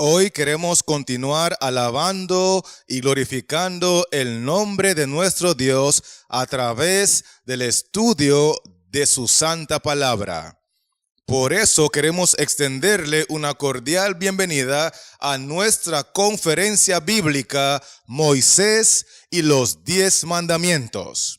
Hoy queremos continuar alabando y glorificando el nombre de nuestro Dios a través del estudio de su santa palabra. Por eso queremos extenderle una cordial bienvenida a nuestra conferencia bíblica Moisés y los 10 mandamientos.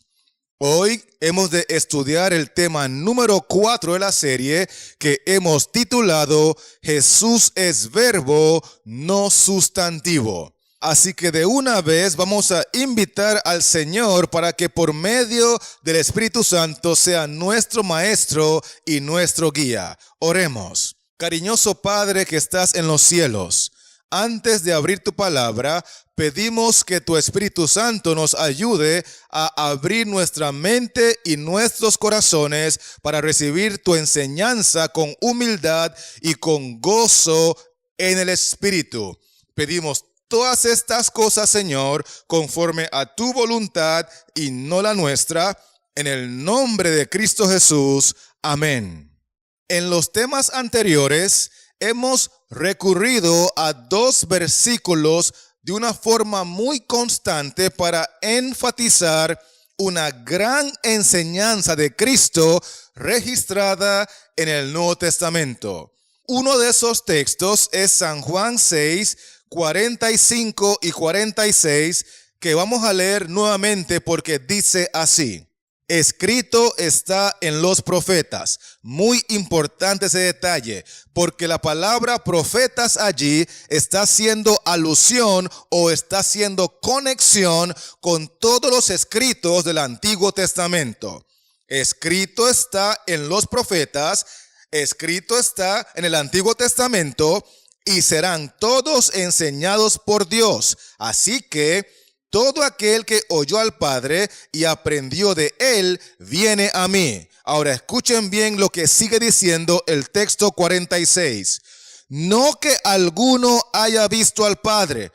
Hoy hemos de estudiar el tema número 4 de la serie que hemos titulado Jesús es verbo, no sustantivo. Así que de una vez vamos a invitar al Señor para que por medio del Espíritu Santo sea nuestro maestro y nuestro guía. Oremos. Cariñoso Padre que estás en los cielos, antes de abrir tu palabra, pedimos que tu Espíritu Santo nos ayude a abrir nuestra mente y nuestros corazones para recibir tu enseñanza con humildad y con gozo en el Espíritu. Pedimos todas estas cosas, Señor, conforme a tu voluntad y no la nuestra, en el nombre de Cristo Jesús. Amén. En los temas anteriores hemos recurrido a 2 versículos de una forma muy constante para enfatizar una gran enseñanza de Cristo registrada en el Nuevo Testamento. Uno de esos textos es San Juan 6, 45 y 46, que vamos a leer nuevamente porque dice así: escrito está en los profetas. Muy importante ese detalle, porque la palabra profetas allí está haciendo alusión o está haciendo conexión con todos los escritos del Antiguo Testamento. Escrito está en los profetas, escrito está en el Antiguo Testamento y serán todos enseñados por Dios. Así que todo aquel que oyó al Padre y aprendió de él, viene a mí. Ahora escuchen bien lo que sigue diciendo el texto 46. No que alguno haya visto al Padre,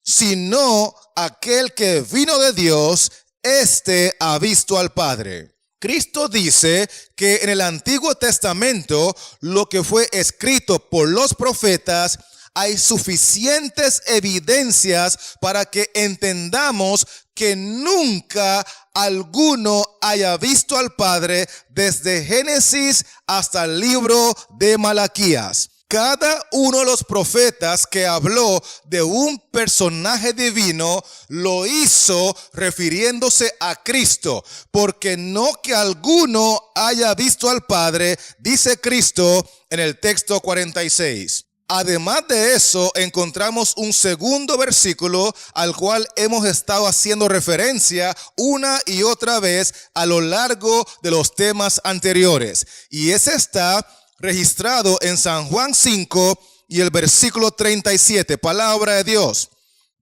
sino aquel que vino de Dios, éste ha visto al Padre. Cristo dice que en el Antiguo Testamento, lo que fue escrito por los profetas, hay suficientes evidencias para que entendamos que nunca alguno haya visto al Padre desde Génesis hasta el libro de Malaquías. Cada uno de los profetas que habló de un personaje divino lo hizo refiriéndose a Cristo, porque no que alguno haya visto al Padre, dice Cristo en el texto 46. Además de eso, encontramos un segundo versículo al cual hemos estado haciendo referencia una y otra vez a lo largo de los temas anteriores. Y ese está registrado en San Juan 5 y el versículo 37, palabra de Dios.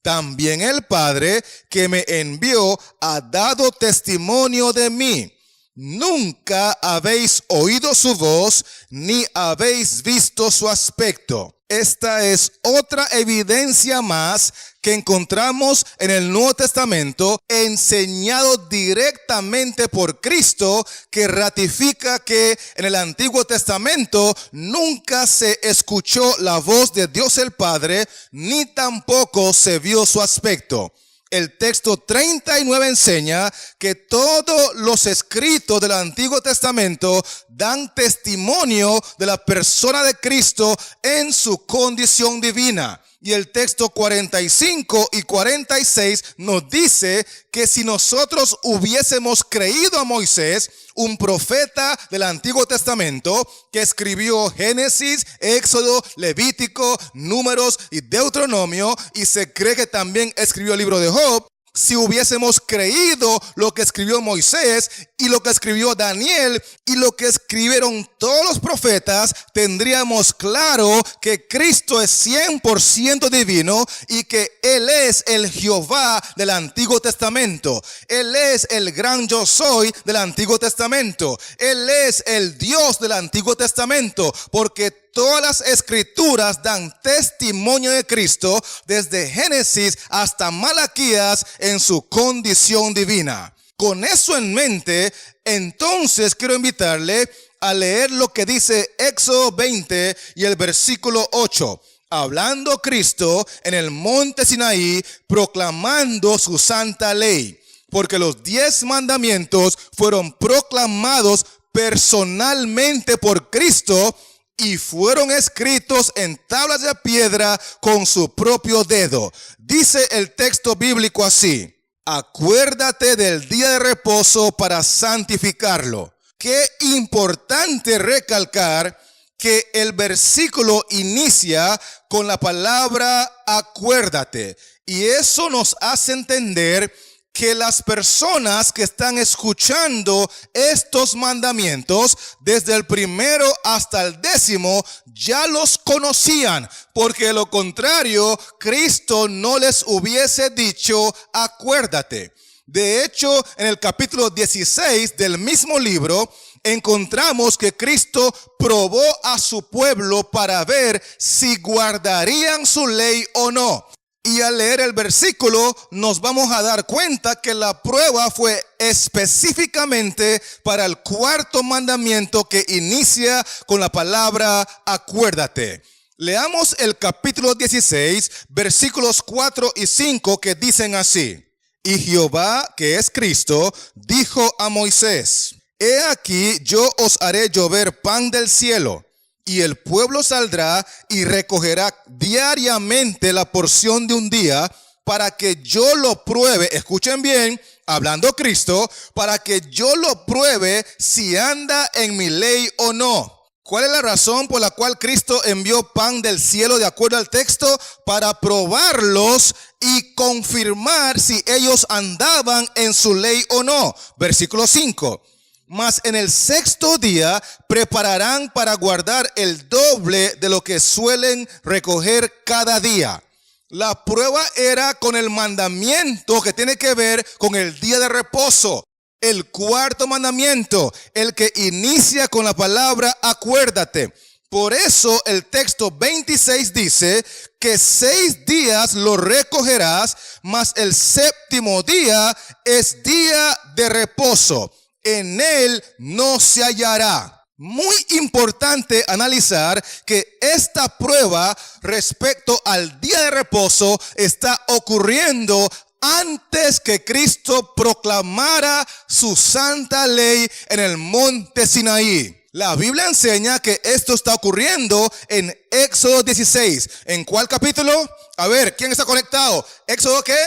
También el Padre que me envió ha dado testimonio de mí. Nunca habéis oído su voz, ni habéis visto su aspecto. Esta es otra evidencia más que encontramos en el Nuevo Testamento, enseñado directamente por Cristo, que ratifica que en el Antiguo Testamento nunca se escuchó la voz de Dios el Padre, ni tampoco se vio su aspecto. El texto 39 enseña que todos los escritos del Antiguo Testamento dan testimonio de la persona de Cristo en su condición divina. Y el texto 45 y 46 nos dice que si nosotros hubiésemos creído a Moisés, un profeta del Antiguo Testamento que escribió Génesis, Éxodo, Levítico, Números y Deuteronomio, y se cree que también escribió el libro de Job, si hubiésemos creído lo que escribió Moisés y lo que escribió Daniel y lo que escribieron todos los profetas, tendríamos claro que Cristo es 100% divino y que Él es el Jehová del Antiguo Testamento. Él es el gran yo soy del Antiguo Testamento. Él es el Dios del Antiguo Testamento, porque todas las escrituras dan testimonio de Cristo desde Génesis hasta Malaquías en su condición divina. Con eso en mente, entonces quiero invitarle a leer lo que dice Éxodo 20 y el versículo 8. hablando Cristo en el monte Sinaí, proclamando su santa ley. Porque los 10 mandamientos fueron proclamados personalmente por Cristo y fueron escritos en tablas de piedra con su propio dedo. Dice el texto bíblico así: acuérdate del día de reposo para santificarlo. Qué importante recalcar que el versículo inicia con la palabra acuérdate. Y eso nos hace entender que las personas que están escuchando estos mandamientos, desde el primero hasta el 10º, ya los conocían, porque de lo contrario, Cristo no les hubiese dicho acuérdate. De hecho, en el capítulo 16 del mismo libro, encontramos que Cristo probó a su pueblo para ver si guardarían su ley o no. Y al leer el versículo nos vamos a dar cuenta que la prueba fue específicamente para el 4º mandamiento, que inicia con la palabra acuérdate. Leamos el capítulo 16, versículos 4 y 5, que dicen así: y Jehová, que es Cristo, dijo a Moisés: he aquí, yo os haré llover pan del cielo, y el pueblo saldrá y recogerá diariamente la porción de un día, para que yo lo pruebe. Escuchen bien, hablando Cristo, para que yo lo pruebe si anda en mi ley o no. ¿Cuál es la razón por la cual Cristo envió pan del cielo de acuerdo al texto? Para probarlos y confirmar si ellos andaban en su ley o no. Versículo 5. Mas en el 6º día prepararán para guardar el doble de lo que suelen recoger cada día. La prueba era con el mandamiento que tiene que ver con el día de reposo. El 4º mandamiento, el que inicia con la palabra acuérdate. Por eso el texto 26 dice que 6 días lo recogerás, mas el 7º día es día de reposo. En él no se hallará. Muy importante analizar que esta prueba respecto al día de reposo está ocurriendo antes que Cristo proclamara su santa ley en el monte Sinaí. La Biblia enseña que esto está ocurriendo en Éxodo 16. ¿En cuál capítulo? A ver, ¿quién está conectado? ¿Éxodo qué?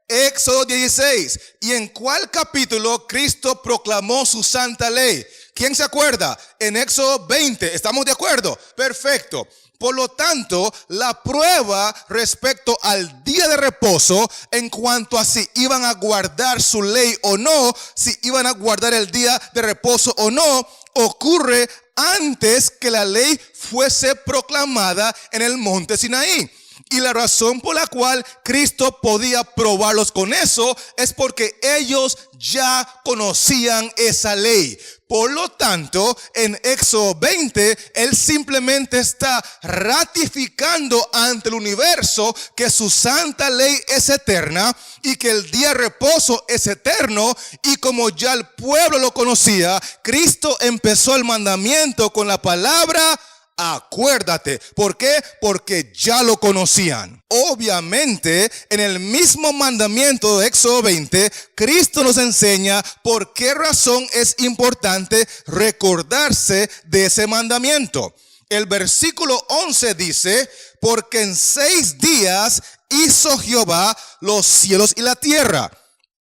Éxodo 16. ¿Y en cuál capítulo Cristo proclamó su santa ley? ¿Quién se acuerda? En Éxodo 20. ¿Estamos de acuerdo? Perfecto. Por lo tanto, la prueba respecto al día de reposo, en cuanto a si iban a guardar su ley o no, si iban a guardar el día de reposo o no, ocurre antes que la ley fuese proclamada en el monte Sinaí. Y la razón por la cual Cristo podía probarlos con eso es porque ellos ya conocían esa ley. Por lo tanto, en Éxodo 20, Él simplemente está ratificando ante el universo que su santa ley es eterna y que el día de reposo es eterno. Y como ya el pueblo lo conocía, Cristo empezó el mandamiento con la palabra acuérdate. ¿Por qué? Porque ya lo conocían. Obviamente, en el mismo mandamiento de Éxodo 20, Cristo nos enseña por qué razón es importante recordarse de ese mandamiento. El versículo 11 dice: porque en 6 días hizo Jehová los cielos y la tierra,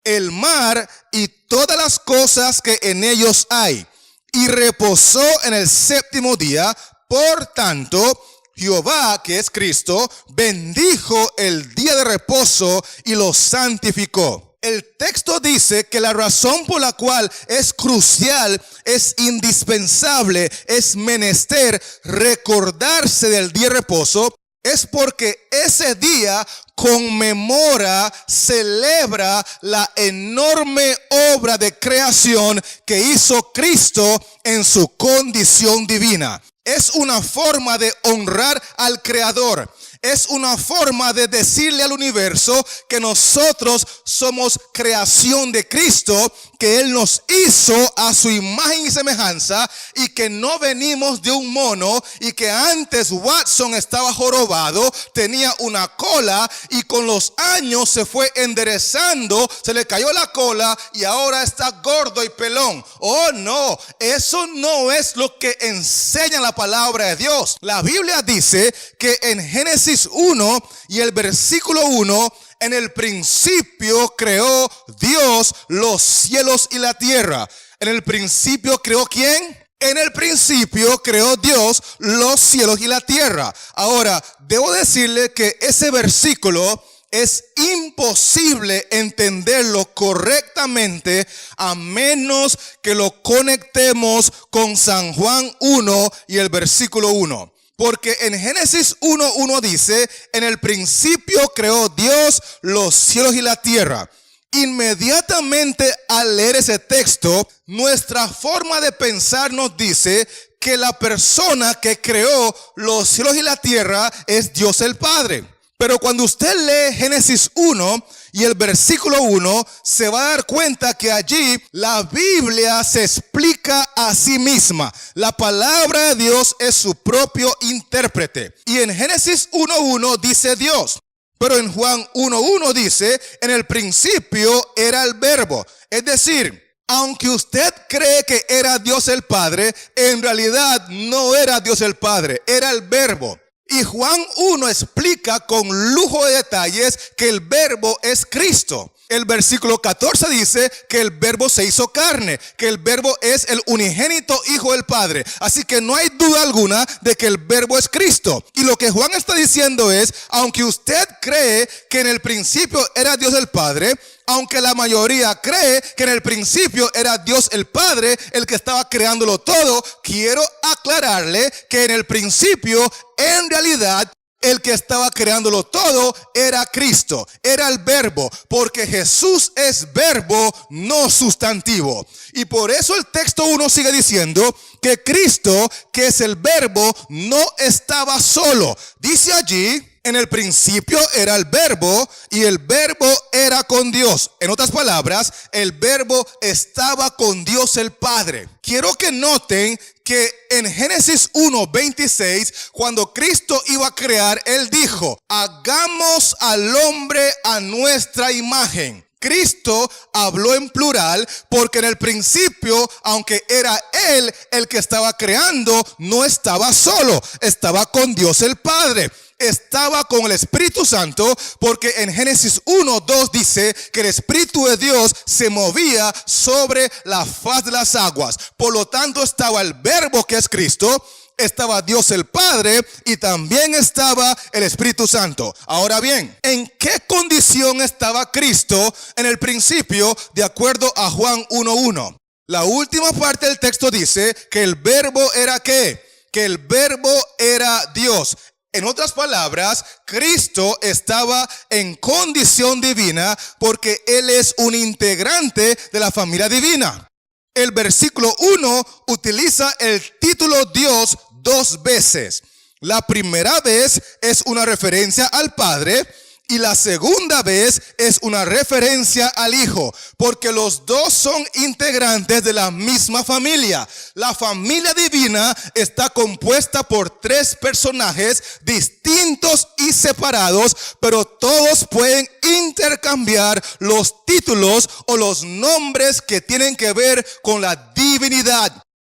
el mar y todas las cosas que en ellos hay, y reposó en el 7º día. Por tanto, Jehová, que es Cristo, bendijo el día de reposo y lo santificó. El texto dice que la razón por la cual es crucial, es indispensable, es menester recordarse del día de reposo, es porque ese día conmemora, celebra la enorme obra de creación que hizo Cristo en su condición divina. Es una forma de honrar al Creador. Es una forma de decirle al universo que nosotros somos creación de Cristo, que Él nos hizo a su imagen y semejanza y que no venimos de un mono y que antes Watson estaba jorobado, tenía una cola y con los años se fue enderezando, se le cayó la cola y ahora está gordo y pelón. Oh no, eso no es lo que enseña la palabra de Dios. La Biblia dice que en Génesis 1 y el versículo 1, en el principio creó Dios los cielos y la tierra. En el principio creó ¿quién? En el principio creó Dios los cielos y la tierra. Ahora, debo decirle que ese versículo es imposible entenderlo correctamente a menos que lo conectemos con San Juan 1 y el versículo 1. Porque en Génesis 1:1 dice, en el principio creó Dios los cielos y la tierra. Inmediatamente al leer ese texto, nuestra forma de pensar nos dice que la persona que creó los cielos y la tierra es Dios el Padre. Pero cuando usted lee Génesis 1 y el versículo 1, se va a dar cuenta que allí la Biblia se explica a sí misma. La palabra de Dios es su propio intérprete. Y en Génesis 1:1 dice Dios. Pero en Juan 1:1 dice, en el principio era el verbo. Es decir, aunque usted cree que era Dios el Padre, en realidad no era Dios el Padre, era el verbo. Y Juan 1 explica con lujo de detalles que el verbo es Cristo. El versículo 14 dice que el verbo se hizo carne, que el verbo es el unigénito Hijo del Padre. Así que no hay duda alguna de que el verbo es Cristo. Y lo que Juan está diciendo es, aunque usted cree que en el principio era Dios el Padre, aunque la mayoría cree que en el principio era Dios el Padre el que estaba creándolo todo, quiero aclararle que en el principio, en realidad, el que estaba creándolo todo era Cristo, era el verbo, porque Jesús es verbo, no sustantivo. Y por eso el texto 1 sigue diciendo que Cristo, que es el verbo, no estaba solo. Dice allí, en el principio era el verbo y el verbo era con Dios. En otras palabras, el verbo estaba con Dios el Padre. Quiero que noten que en Génesis 1:26, cuando Cristo iba a crear, Él dijo, hagamos al hombre a nuestra imagen. Cristo habló en plural porque en el principio, aunque era Él el que estaba creando, no estaba solo, estaba con Dios el Padre. Estaba con el Espíritu Santo, porque en Génesis 1:2 dice que el Espíritu de Dios se movía sobre la faz de las aguas. Por lo tanto, estaba el verbo, que es Cristo, estaba Dios el Padre y también estaba el Espíritu Santo. Ahora bien, ¿en qué condición estaba Cristo en el principio de acuerdo a Juan 1:1? La última parte del texto dice que el verbo era ¿qué? Que el verbo era Dios. En otras palabras, Cristo estaba en condición divina porque Él es un integrante de la familia divina. El versículo 1 utiliza el título Dios dos veces. La primera vez es una referencia al Padre y la segunda vez es una referencia al Hijo, porque los dos son integrantes de la misma familia. La familia divina está compuesta por tres personajes distintos y separados, pero todos pueden intercambiar los títulos o los nombres que tienen que ver con la divinidad.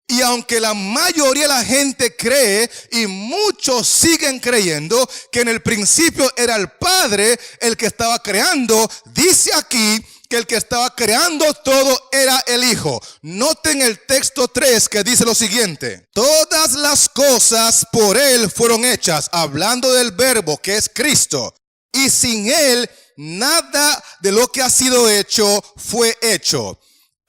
Y aunque la mayoría de la gente cree y muchos siguen creyendo que en el principio era el Padre el que estaba creando, dice aquí que el que estaba creando todo era el Hijo. Noten el texto 3 que dice lo siguiente: todas las cosas por Él fueron hechas, hablando del verbo que es Cristo, y sin Él nada de lo que ha sido hecho fue hecho.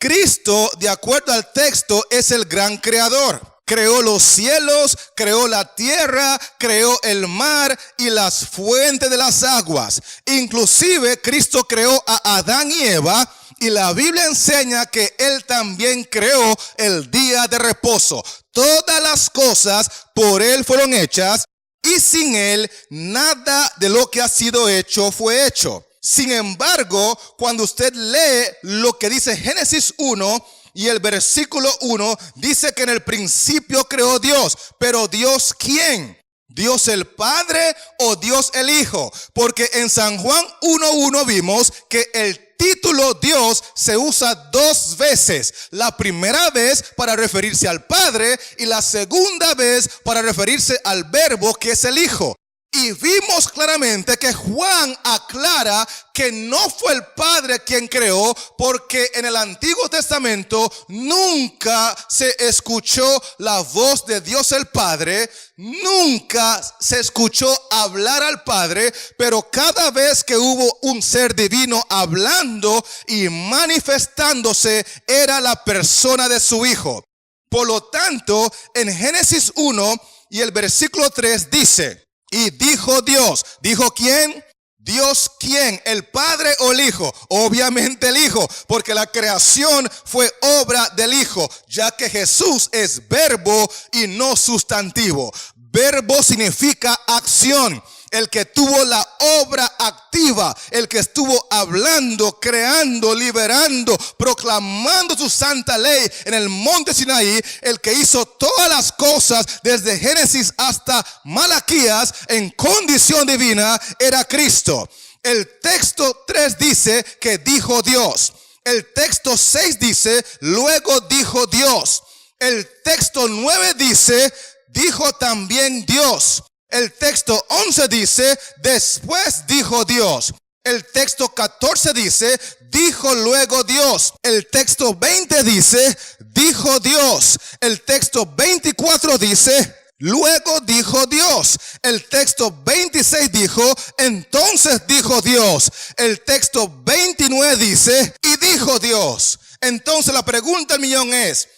Cristo, de acuerdo al texto, es el gran creador. Creó los cielos, creó la tierra, creó el mar y las fuentes de las aguas. Inclusive Cristo creó a Adán y Eva, y la Biblia enseña que Él también creó el día de reposo. Todas las cosas por Él fueron hechas y sin Él nada de lo que ha sido hecho fue hecho. Sin embargo, cuando usted lee lo que dice Génesis 1 y el versículo 1, dice que en el principio creó Dios. Pero ¿Dios quién? ¿Dios el Padre o Dios el Hijo? Porque en San Juan 1:1 vimos que el título Dios se usa dos veces. La primera vez para referirse al Padre y la segunda vez para referirse al Verbo, que es el Hijo. Y vimos claramente que Juan aclara que no fue el Padre quien creó, porque en el Antiguo Testamento nunca se escuchó la voz de Dios el Padre, nunca se escuchó hablar al Padre, pero cada vez que hubo un ser divino hablando y manifestándose, era la persona de su Hijo. Por lo tanto, en Génesis 1 y el versículo 3 dice: y dijo Dios. ¿Dijo quién? ¿Dios quién? ¿El Padre o el Hijo? Obviamente el Hijo, porque la creación fue obra del Hijo, ya que Jesús es verbo y no sustantivo. Verbo significa acción. El que tuvo la obra activa, el que estuvo hablando, creando, liberando, proclamando su santa ley en el monte Sinaí, el que hizo todas las cosas desde Génesis hasta Malaquías en condición divina, era Cristo. El texto 3 dice que dijo Dios. El texto 6 dice, luego dijo Dios. El texto 9 dice, dijo también Dios. El texto 11 dice, después dijo Dios. El texto 14 dice, dijo luego Dios. El texto 20 dice, dijo Dios. El texto 24 dice, luego dijo Dios. El texto 26 dijo, entonces dijo Dios. El texto 29 dice, y dijo Dios. Entonces la pregunta del millón es,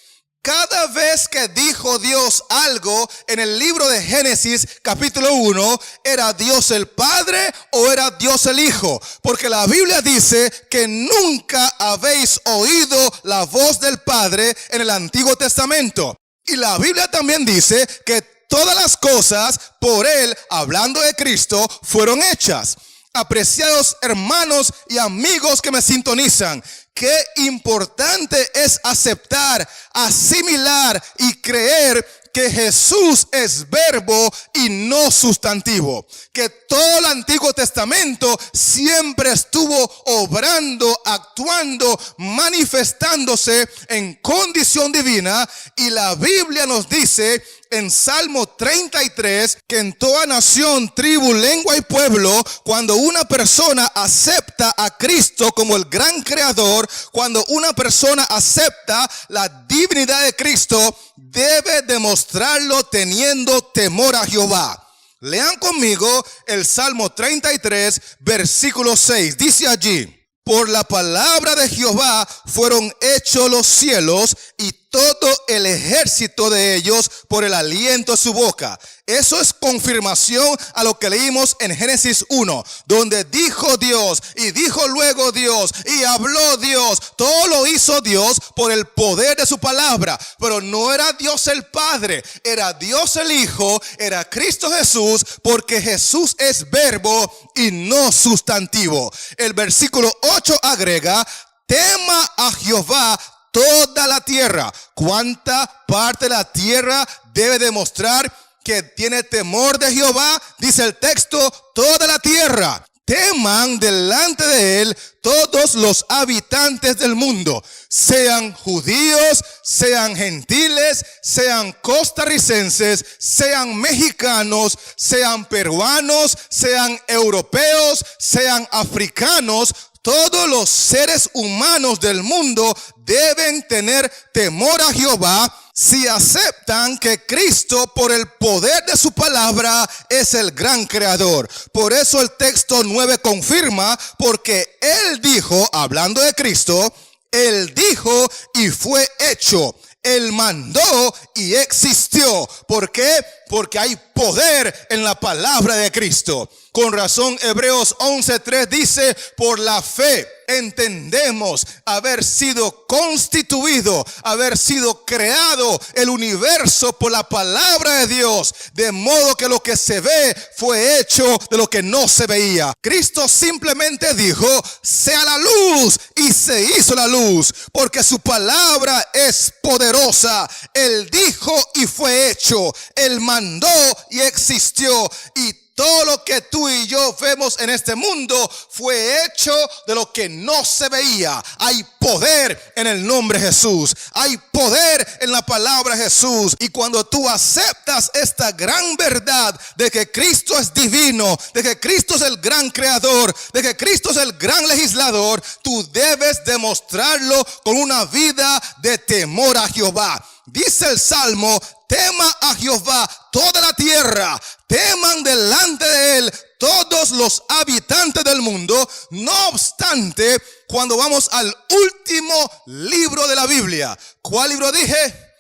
cada vez que dijo Dios algo en el libro de Génesis capítulo 1, ¿era Dios el Padre o era Dios el Hijo? Porque la Biblia dice que nunca habéis oído la voz del Padre en el Antiguo Testamento. Y la Biblia también dice que todas las cosas por Él, hablando de Cristo, fueron hechas. Apreciados hermanos y amigos que me sintonizan, qué importante es aceptar, asimilar y creer que Jesús es verbo y no sustantivo. Que todo el Antiguo Testamento siempre estuvo obrando, actuando, manifestándose en condición divina. Y la Biblia nos dice en Salmo 33 que en toda nación, tribu, lengua y pueblo, cuando una persona acepta a Cristo como el gran creador, cuando una persona acepta la divinidad de Cristo, debe demostrarlo teniendo temor a Jehová. Lean conmigo el Salmo 33, versículo 6. Dice allí, por la palabra de Jehová fueron hechos los cielos y todo el ejército de ellos por el aliento de su boca. Eso es confirmación a lo que leímos en Génesis 1, donde dijo Dios y dijo luego Dios y habló Dios. Todo lo hizo Dios por el poder de su palabra, pero no era Dios el Padre, era Dios el Hijo, era Cristo Jesús, porque Jesús es verbo y no sustantivo. El versículo 8 agrega, tema a Jehová toda la tierra. ¿Cuánta parte de la tierra debe demostrar que tiene temor de Jehová? Dice el texto, toda la tierra. Teman delante de él todos los habitantes del mundo, sean judíos, sean gentiles, sean costarricenses, sean mexicanos, sean peruanos, sean europeos, sean africanos. Todos los seres humanos del mundo deben tener temor a Jehová si aceptan que Cristo, por el poder de su palabra, es el gran creador. Por eso el texto 9 confirma, porque Él dijo, hablando de Cristo, Él dijo y fue hecho. Él mandó y existió. ¿Por qué? Porque hay poder en la palabra de Cristo. Con razón, Hebreos 11:3 dice, por la fe entendemos haber sido constituido, haber sido creado el universo por la palabra de Dios, de modo que lo que se ve fue hecho de lo que no se veía. Cristo simplemente dijo, sea la luz, y se hizo la luz, porque su palabra es poderosa. Él dijo y fue hecho, Él mandó y existió, y todo lo que tú y yo vemos en este mundo fue hecho de lo que no se veía. Hay poder en el nombre de Jesús. Hay poder en la palabra de Jesús. Y cuando tú aceptas esta gran verdad de que Cristo es divino, de que Cristo es el gran creador, de que Cristo es el gran legislador, tú debes demostrarlo con una vida de temor a Jehová. Dice el Salmo, tema a Jehová toda la tierra, teman delante de él todos los habitantes del mundo. No obstante, cuando vamos al último libro de la Biblia, ¿cuál libro dije?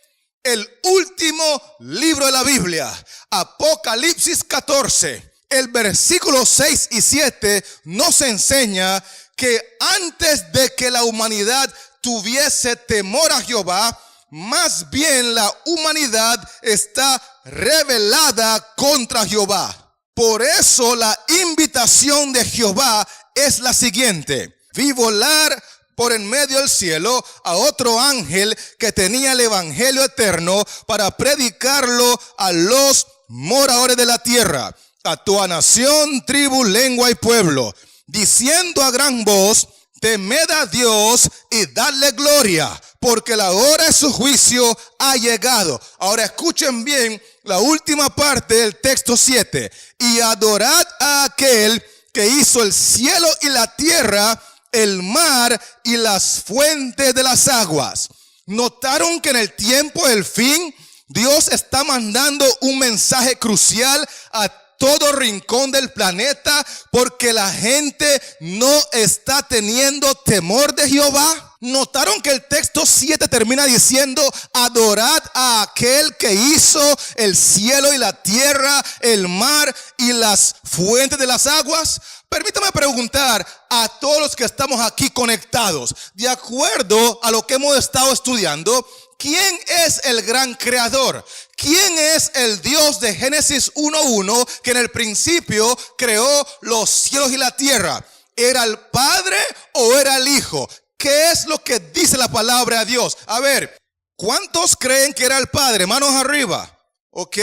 El último libro de la Biblia, Apocalipsis 14, el versículo 6 y 7 nos enseña que antes de que la humanidad tuviese temor a Jehová, más bien la humanidad está rebelada contra Jehová. Por eso la invitación de Jehová es la siguiente: vi volar por en medio del cielo a otro ángel que tenía el evangelio eterno para predicarlo a los moradores de la tierra, a toda nación, tribu, lengua y pueblo, diciendo a gran voz, temed a Dios y dadle gloria, porque la hora de su juicio ha llegado. Ahora escuchen bien la última parte del texto 7. Y adorad a aquel que hizo el cielo y la tierra, el mar y las fuentes de las aguas. ¿Notaron que en el tiempo del fin Dios está mandando un mensaje crucial a todo rincón del planeta, porque la gente no está teniendo temor de Jehová? ¿Notaron que el texto 7 termina diciendo, adorad a aquel que hizo el cielo y la tierra, el mar y las fuentes de las aguas? Permítame preguntar a todos los que estamos aquí conectados, de acuerdo a lo que hemos estado estudiando, ¿quién es el gran creador? ¿Quién es el Dios de Génesis 1:1 que en el principio creó los cielos y la tierra? ¿Era el Padre o era el Hijo? ¿Qué es lo que dice la palabra de Dios? A ver, ¿cuántos creen que era el Padre? Manos arriba. Ok,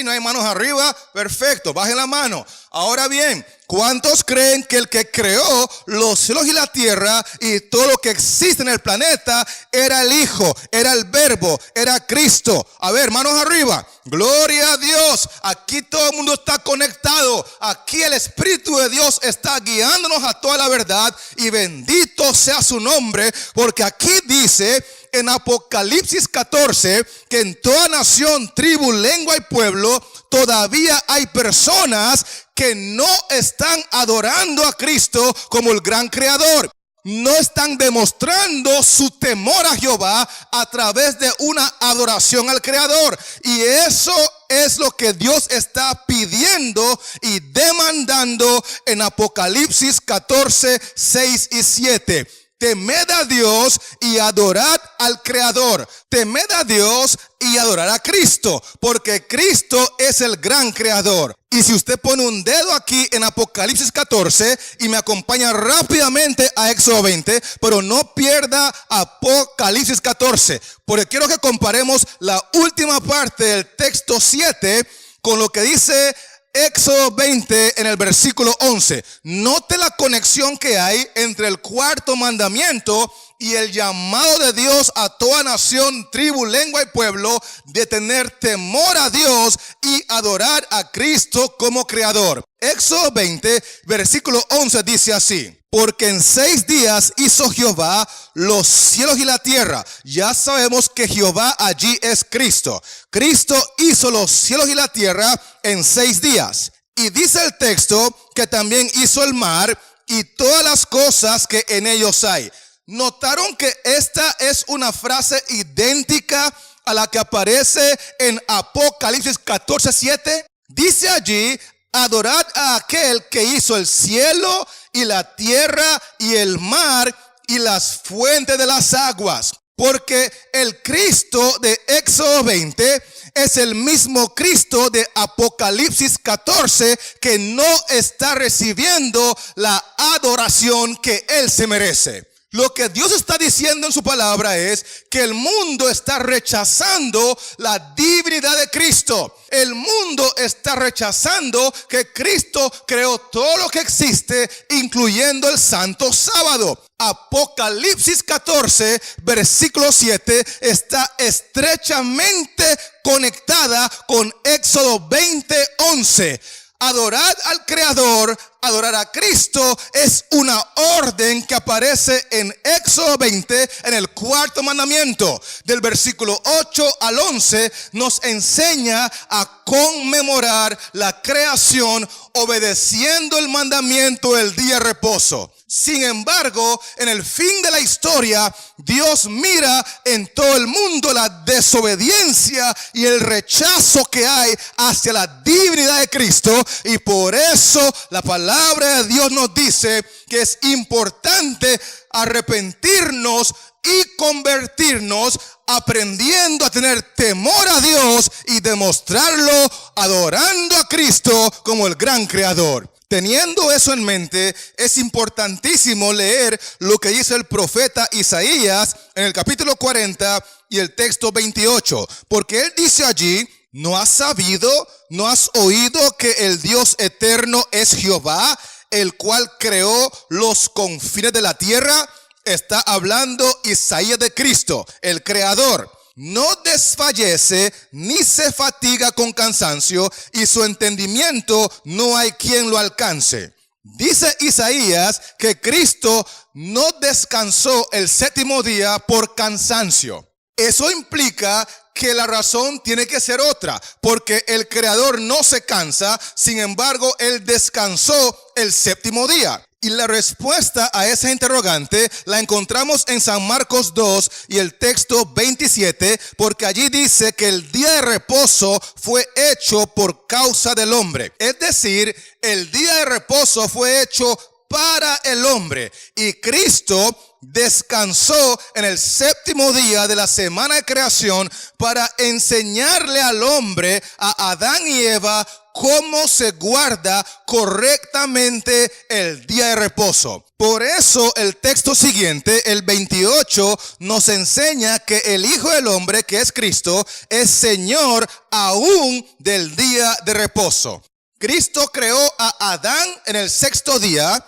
no hay manos arriba. Perfecto, bajen la mano. Ahora bien, ¿cuántos creen que el que creó los cielos y la tierra y todo lo que existe en el planeta era el Hijo, era el Verbo, era Cristo? A ver, manos arriba. Gloria a Dios. Aquí todo el mundo está conectado. Aquí el Espíritu de Dios está guiándonos a toda la verdad. Y bendito sea su nombre, porque aquí dice en Apocalipsis 14 que en toda nación, tribu, lengua y pueblo todavía hay personas que no están adorando a Cristo como el gran creador. No están demostrando su temor a Jehová a través de una adoración al creador. Y eso es lo que Dios está pidiendo y demandando en Apocalipsis 14, 6 y 7. Temed a Dios y adorad al Creador. Temed a Dios y adorad a Cristo, porque Cristo es el gran creador. Y si usted pone un dedo aquí en Apocalipsis 14 y me acompaña rápidamente a Éxodo 20, pero no pierda Apocalipsis 14, porque quiero que comparemos la última parte del texto 7 con lo que dice Éxodo 20 en el versículo 11. Note la conexión que hay entre el cuarto mandamiento y el llamado de Dios a toda nación, tribu, lengua y pueblo de tener temor a Dios y adorar a Cristo como creador. Éxodo 20, versículo 11 dice así: porque en 6 días hizo Jehová los cielos y la tierra. Ya sabemos que Jehová allí es Cristo. Cristo hizo los cielos y la tierra en 6 días. Y dice el texto que también hizo el mar y todas las cosas que en ellos hay. ¿Notaron que esta es una frase idéntica a la que aparece en Apocalipsis 14:7? Dice allí, Adorad a aquel que hizo el cielo y la tierra y el mar y las fuentes de las aguas. Porque el Cristo de Éxodo 20 es el mismo Cristo de Apocalipsis 14 que no está recibiendo la adoración que Él se merece. Lo que Dios está diciendo en su palabra es que el mundo está rechazando la divinidad de Cristo. El mundo está rechazando que Cristo creó todo lo que existe, incluyendo el santo sábado. Apocalipsis 14, versículo 7, está estrechamente conectada con Éxodo 20, 11. Adorar al Creador, adorar a Cristo, es una orden que aparece en Éxodo 20, en el cuarto mandamiento. Del versículo 8 al 11 nos enseña a conmemorar la creación obedeciendo el mandamiento del día de reposo. Sin embargo, en el fin de la historia, Dios mira en todo el mundo la desobediencia y el rechazo que hay hacia la divinidad de Cristo, y por eso la palabra de Dios nos dice que es importante arrepentirnos y convertirnos, aprendiendo a tener temor a Dios y demostrarlo adorando a Cristo como el gran creador. Teniendo eso en mente, es importantísimo leer lo que dice el profeta Isaías en el capítulo 40 y el texto 28. Porque él dice allí: ¿no has sabido, no has oído que el Dios eterno es Jehová, el cual creó los confines de la tierra? Está hablando Isaías de Cristo, el creador. No desfallece ni se fatiga con cansancio, y su entendimiento no hay quien lo alcance. Dice Isaías que Cristo no descansó el séptimo día por cansancio. Eso implica que la razón tiene que ser otra, porque el Creador no se cansa, sin embargo, Él descansó el séptimo día. Y la respuesta a esa interrogante la encontramos en San Marcos 2 y el texto 27, porque allí dice que el día de reposo fue hecho por causa del hombre. Es decir, el día de reposo fue hecho para el hombre, y Cristo descansó en el séptimo día de la semana de creación para enseñarle al hombre, a Adán y Eva, cómo se guarda correctamente el día de reposo. Por eso el texto siguiente, el 28, nos enseña que el Hijo del Hombre, que es Cristo, es Señor aún del día de reposo. Cristo creó a Adán en el sexto día,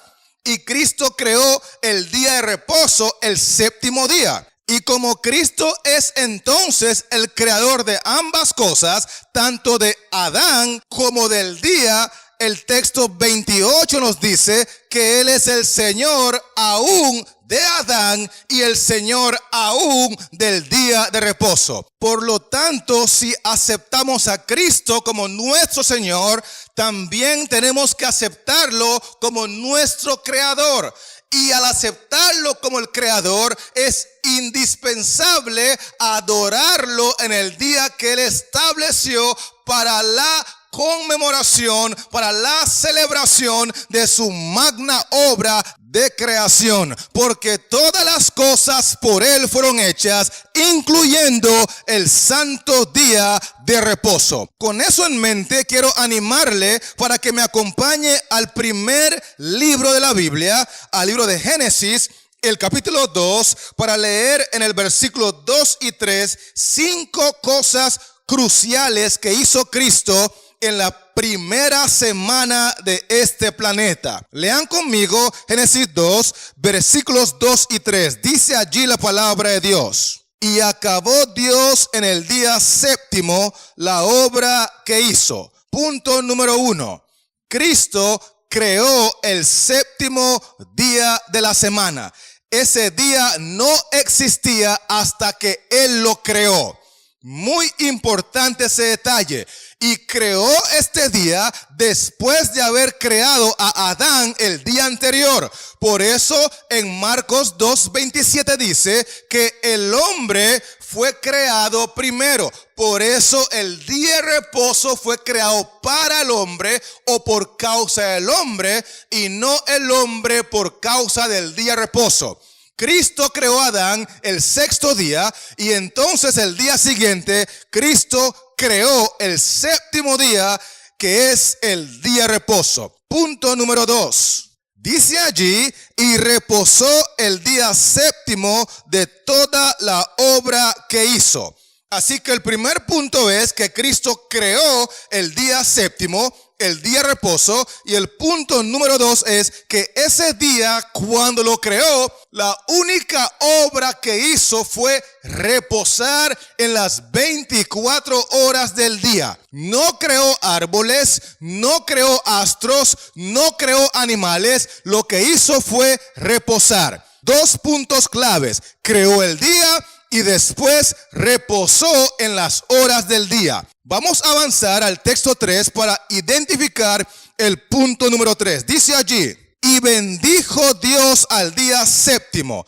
y Cristo creó el día de reposo el séptimo día. Y como Cristo es entonces el creador de ambas cosas, tanto de Adán como del día, el texto 28 nos dice que Él es el Señor aún de Adán y el Señor aún del día de reposo. Por lo tanto, si aceptamos a Cristo como nuestro Señor, también tenemos que aceptarlo como nuestro creador. Y al aceptarlo como el creador, es indispensable adorarlo en el día que Él estableció para la conmemoración, para la celebración de su magna obra de creación, porque todas las cosas por Él fueron hechas, incluyendo el santo día de reposo. Con eso en mente, quiero animarle para que me acompañe al primer libro de la Biblia, al libro de Génesis, el capítulo 2, para leer en el versículo 2 y 3, 5 cosas cruciales que hizo Cristo en la primera semana de este planeta. Lean conmigo Génesis 2, versículos 2 y 3. Dice allí la palabra de Dios: y acabó Dios en el día séptimo la obra que hizo. Punto número 1. Cristo creó el séptimo día de la semana. Ese día no existía hasta que Él lo creó. Muy importante ese detalle. Y creó este día después de haber creado a Adán el día anterior. Por eso en Marcos 2:27 dice que el hombre fue creado primero. Por eso el día de reposo fue creado para el hombre o por causa del hombre y no el hombre por causa del día de reposo. Cristo creó a Adán el sexto día y entonces el día siguiente Cristo creó el séptimo día, que es el día de reposo. Punto número 2. Dice allí, y reposó el día séptimo de toda la obra que hizo. Así que el primer punto es que Cristo creó el día séptimo, el día de reposo, y el punto número 2 es que ese día, cuando lo creó, la única obra que hizo fue reposar en las 24 horas del día. No creó árboles, no creó astros, no creó animales, lo que hizo fue reposar. 2 puntos claves: creó el día y después reposó en las horas del día. Vamos a avanzar al texto 3 para identificar el punto número 3. Dice allí, y bendijo Dios al día séptimo.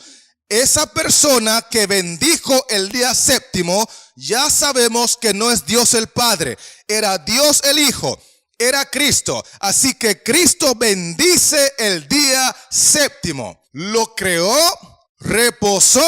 Esa persona que bendijo el día séptimo, ya sabemos que no es Dios el Padre, era Dios el Hijo, era Cristo. Así que Cristo bendice el día séptimo. Lo creó, reposó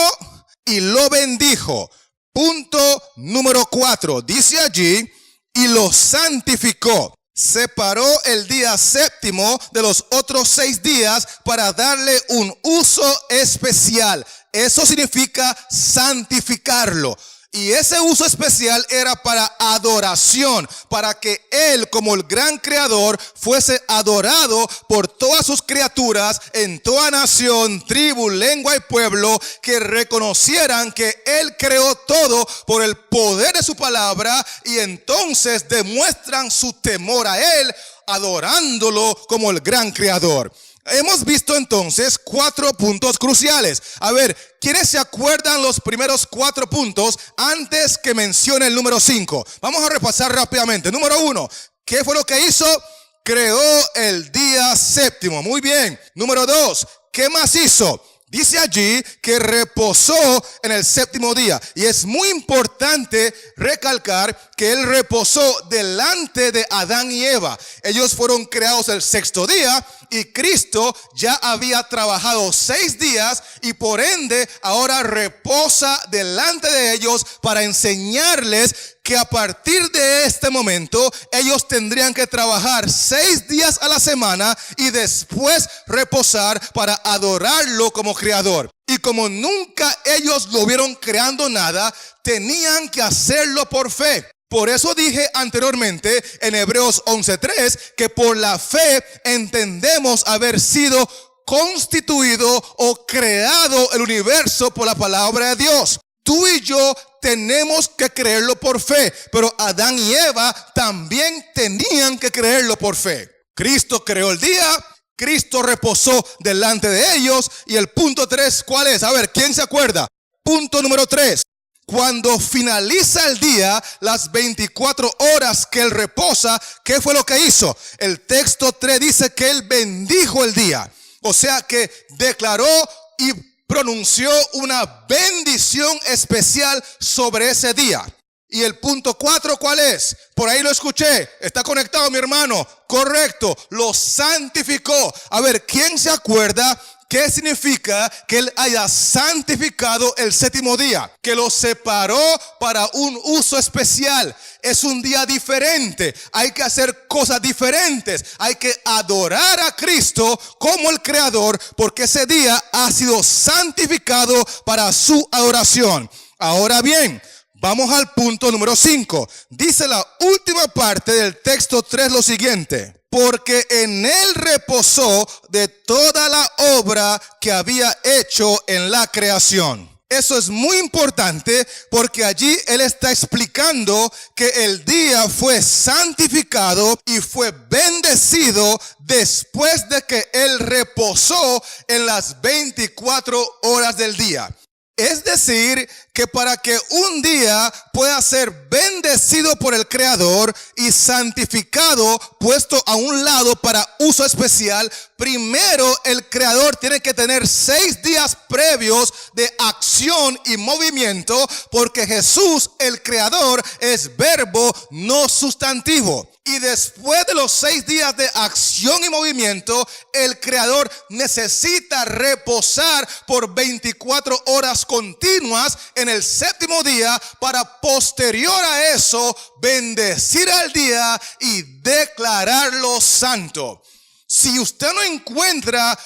y lo bendijo. Punto número 4. Dice allí, y lo santificó. Separó el día séptimo de los otros 6 días para darle un uso especial. Eso significa santificarlo. Y ese uso especial era para adoración, para que Él, como el gran creador, fuese adorado por todas sus criaturas en toda nación, tribu, lengua y pueblo, que reconocieran que Él creó todo por el poder de su palabra y entonces demuestran su temor a Él, adorándolo como el gran creador. Hemos visto entonces 4 puntos cruciales. A ver, ¿quiénes se acuerdan los primeros 4 puntos antes que mencione el número 5? Vamos a repasar rápidamente. Número 1, ¿qué fue lo que hizo? Creó el día séptimo. Muy bien. Número 2, ¿qué más hizo? Dice allí que reposó en el séptimo día. Y es muy importante recalcar que Él reposó delante de Adán y Eva. Ellos fueron creados el sexto día y Cristo ya había trabajado 6 días y por ende ahora reposa delante de ellos para enseñarles que a partir de este momento ellos tendrían que trabajar 6 días a la semana y después reposar para adorarlo como creador. Y como nunca ellos lo vieron creando nada, tenían que hacerlo por fe. Por eso dije anteriormente en Hebreos 11:3 que por la fe entendemos haber sido constituido o creado el universo por la palabra de Dios. Tú y yo tenemos que creerlo por fe, pero Adán y Eva también tenían que creerlo por fe. Cristo creó el día, Cristo reposó delante de ellos y el punto 3, ¿cuál es? A ver, ¿quién se acuerda? Punto número 3. Cuando finaliza el día, las 24 horas que Él reposa, ¿qué fue lo que hizo? El texto 3 dice que Él bendijo el día. O sea que declaró y pronunció una bendición especial sobre ese día. Y el punto 4, ¿cuál es? Por ahí lo escuché. ¿Está conectado, mi hermano? Correcto. Lo santificó. A ver, ¿quién se acuerda qué significa que Él haya santificado el séptimo día? Que lo separó para un uso especial. Es un día diferente. Hay que hacer cosas diferentes. Hay que adorar a Cristo como el creador, porque ese día ha sido santificado para su adoración. Ahora bien, vamos al punto número 5. Dice la última parte del texto 3 lo siguiente: porque en Él reposó de toda la obra que había hecho en la creación. Eso es muy importante porque allí Él está explicando que el día fue santificado y fue bendecido después de que Él reposó en las 24 horas del día. Es decir, que que para que un día pueda ser bendecido por el Creador y santificado, puesto a un lado para uso especial, primero el Creador tiene que tener 6 días previos de acción y movimiento, porque Jesús, el Creador, es verbo, no sustantivo. Y después de los 6 días de acción y movimiento, el Creador necesita reposar por 24 horas continuas en el séptimo día, para posterior a eso bendecir al día y declararlo santo. Si usted no encuentra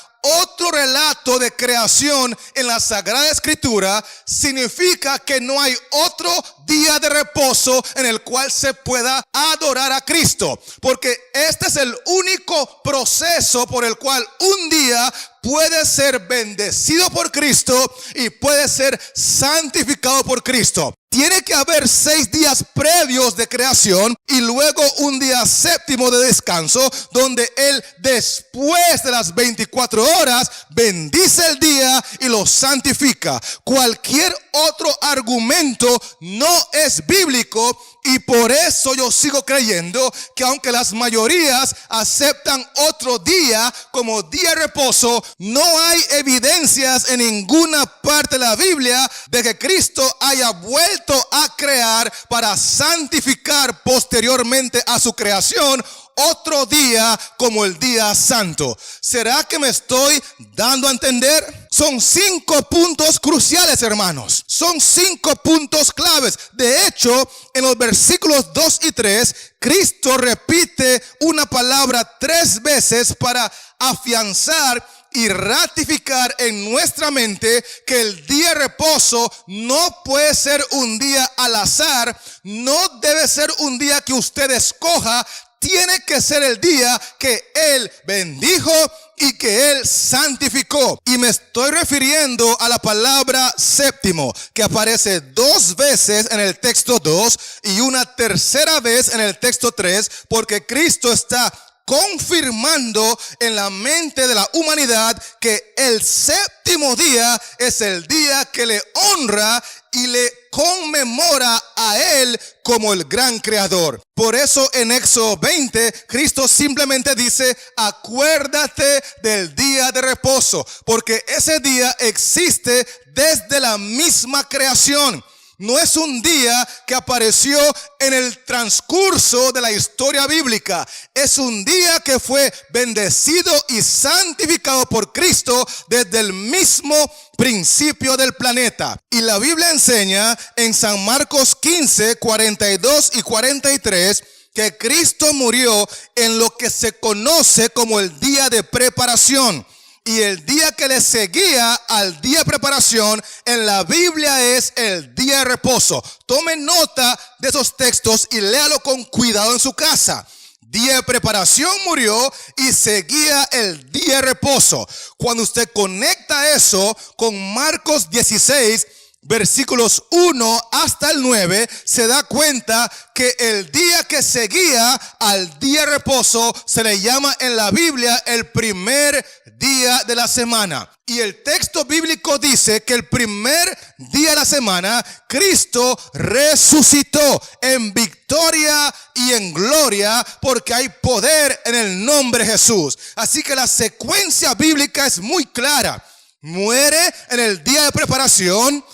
otro relato de creación en la Sagrada Escritura, significa que no hay otro día de reposo en el cual se pueda adorar a Cristo, porque este es el único proceso por el cual un día puede ser bendecido por Cristo y puede ser santificado por Cristo. Tiene que haber 6 días previos de creación y luego un día séptimo de descanso, donde Él, después de las 24 horas, bendice el día y lo santifica. Cualquier otro argumento no es bíblico, y por eso yo sigo creyendo que aunque las mayorías aceptan otro día como día de reposo, no hay evidencias en ninguna parte de la Biblia de que Cristo haya vuelto a crear para santificar posteriormente a su creación otro día como el día santo. ¿Será que me estoy dando a entender? Son 5 puntos cruciales, hermanos. Son 5 puntos claves. De hecho, en los versículos 2 y 3, Cristo repite una palabra 3 veces para afianzar y ratificar en nuestra mente que el día de reposo no puede ser un día al azar, no debe ser un día que usted escoja. Tiene que ser el día que Él bendijo y que Él santificó. Y me estoy refiriendo a la palabra séptimo, que aparece 2 veces en el texto 2 y una tercera vez en el texto 3, porque Cristo está confirmando en la mente de la humanidad que el séptimo día es el día que le honra y le conmemora a Él como el gran creador. Por eso en Éxodo 20, Cristo simplemente dice: acuérdate del día de reposo, porque ese día existe desde la misma creación. No es un día que apareció en el transcurso de la historia bíblica. Es un día que fue bendecido y santificado por Cristo desde el mismo principio del planeta. Y la Biblia enseña en San Marcos 15, 42 y 43 que Cristo murió en lo que se conoce como el día de preparación. Y el día que le seguía al día de preparación en la Biblia es el día de reposo. Tome nota de esos textos y léalo con cuidado en su casa. Día de preparación murió y seguía el día de reposo. Cuando usted conecta eso con Marcos 16, versículos 1 hasta el 9, se da cuenta que el día que seguía al día de reposo se le llama en la Biblia el primer día de la semana. Y el texto bíblico dice que el primer día de la semana Cristo resucitó en victoria y en gloria, porque hay poder en el nombre de Jesús. Así que la secuencia bíblica es muy clara. Muere en el día de preparación.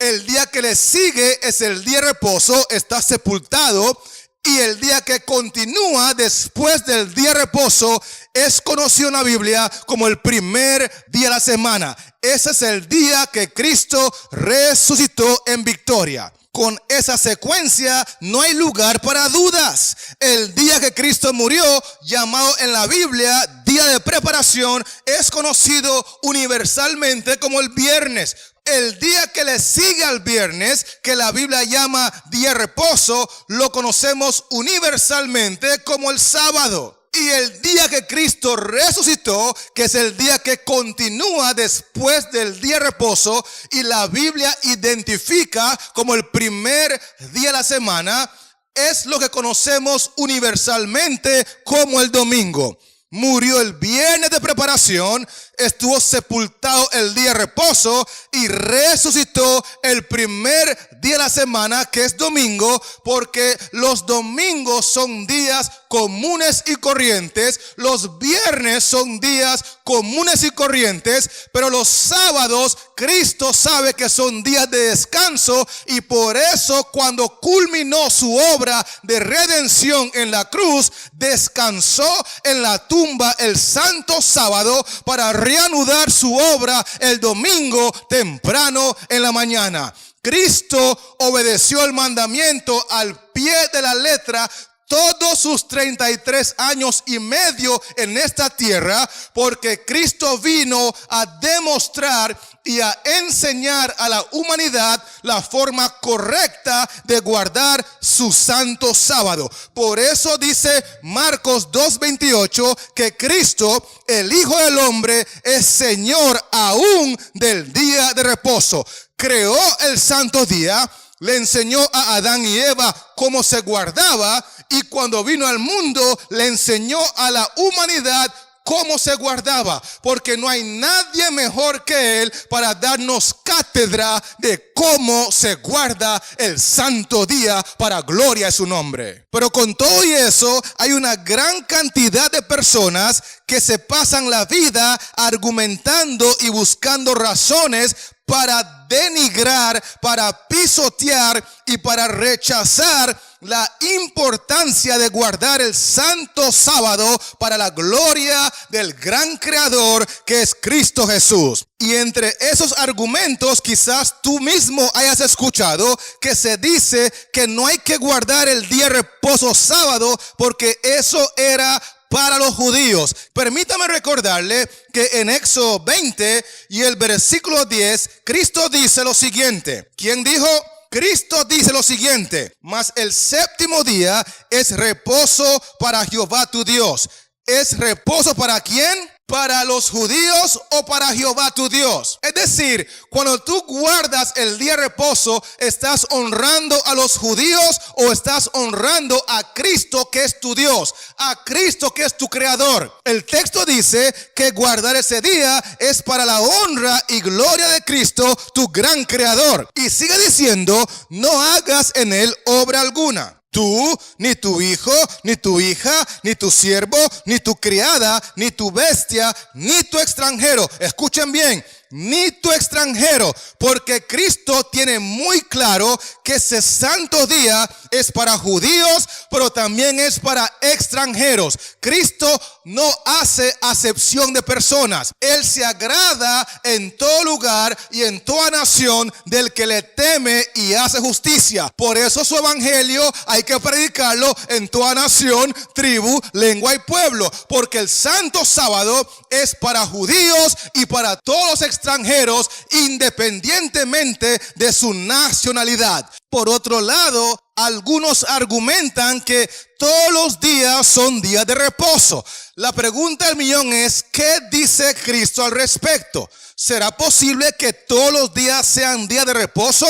El día que le sigue es el día de reposo, está sepultado. Y el día que continúa después del día de reposo es conocido en la Biblia como el primer día de la semana. Ese es el día que Cristo resucitó en victoria. Con esa secuencia no hay lugar para dudas. El día que Cristo murió, llamado en la Biblia día de preparación, es conocido universalmente como el viernes. El día que le sigue al viernes, que la Biblia llama día de reposo, lo conocemos universalmente como el sábado. Y el día que Cristo resucitó, que es el día que continúa después del día de reposo, y la Biblia identifica como el primer día de la semana, es lo que conocemos universalmente como el domingo. murió el viernes de preparación, estuvo sepultado el día de reposo y resucitó el primer día de la semana, que es domingo, porque los domingos son días comunes y corrientes, los viernes son días comunes y corrientes, pero los sábados Cristo sabe que son días de descanso, y por eso cuando culminó su obra de redención en la cruz, descansó en la tumba el santo sábado para reanudar su obra el domingo temprano en la mañana. Cristo obedeció el mandamiento al pie de la letra todos sus 33 años y medio en esta tierra, porque Cristo vino a demostrar y a enseñar a la humanidad la forma correcta de guardar su santo sábado. Por eso dice Marcos 2:28 que Cristo, el Hijo del Hombre, es Señor aún del día de reposo. Creó el santo día, le enseñó a Adán y Eva cómo se guardaba, y cuando vino al mundo le enseñó a la humanidad cómo se guardaba, porque no hay nadie mejor que Él para darnos cátedra de cómo se guarda el santo día para gloria de su nombre. Pero con todo y eso, hay una gran cantidad de personas que se pasan la vida argumentando y buscando razones para denigrar, para pisotear y para rechazar la importancia de guardar el santo sábado para la gloria del gran creador que es Cristo Jesús. Y entre esos argumentos quizás tú mismo hayas escuchado que se dice que no hay que guardar el día de reposo sábado porque eso era para los judíos. Permítame recordarle que en Éxodo 20 y el versículo 10, Cristo dice lo siguiente. ¿Quién dijo? Cristo dice lo siguiente: mas el séptimo día es reposo para Jehová tu Dios. ¿Es reposo para quién? ¿Para los judíos o para Jehová tu Dios? Es decir, cuando tú guardas el día de reposo, ¿estás honrando a los judíos o estás honrando a Cristo que es tu Dios? A Cristo que es tu creador. El texto dice que guardar ese día es para la honra y gloria de Cristo, tu gran creador. Y sigue diciendo, no hagas en él obra alguna. Tú, ni tu hijo, ni tu hija, ni tu siervo, ni tu criada, ni tu bestia, ni tu extranjero. Escuchen bien, ni tu extranjero, porque Cristo tiene muy claro que ese santo día es para judíos, pero también es para extranjeros. Cristo no hace acepción de personas. Él se agrada en todo lugar y en toda nación del que le teme y hace justicia. Por eso su evangelio hay que predicarlo en toda nación, tribu, lengua y pueblo, porque el santo sábado es para judíos y para todos los extranjeros, independientemente de su nacionalidad. Por otro lado, algunos argumentan que todos los días son días de reposo. La pregunta del millón es, ¿qué dice Cristo al respecto? ¿Será posible que todos los días sean días de reposo?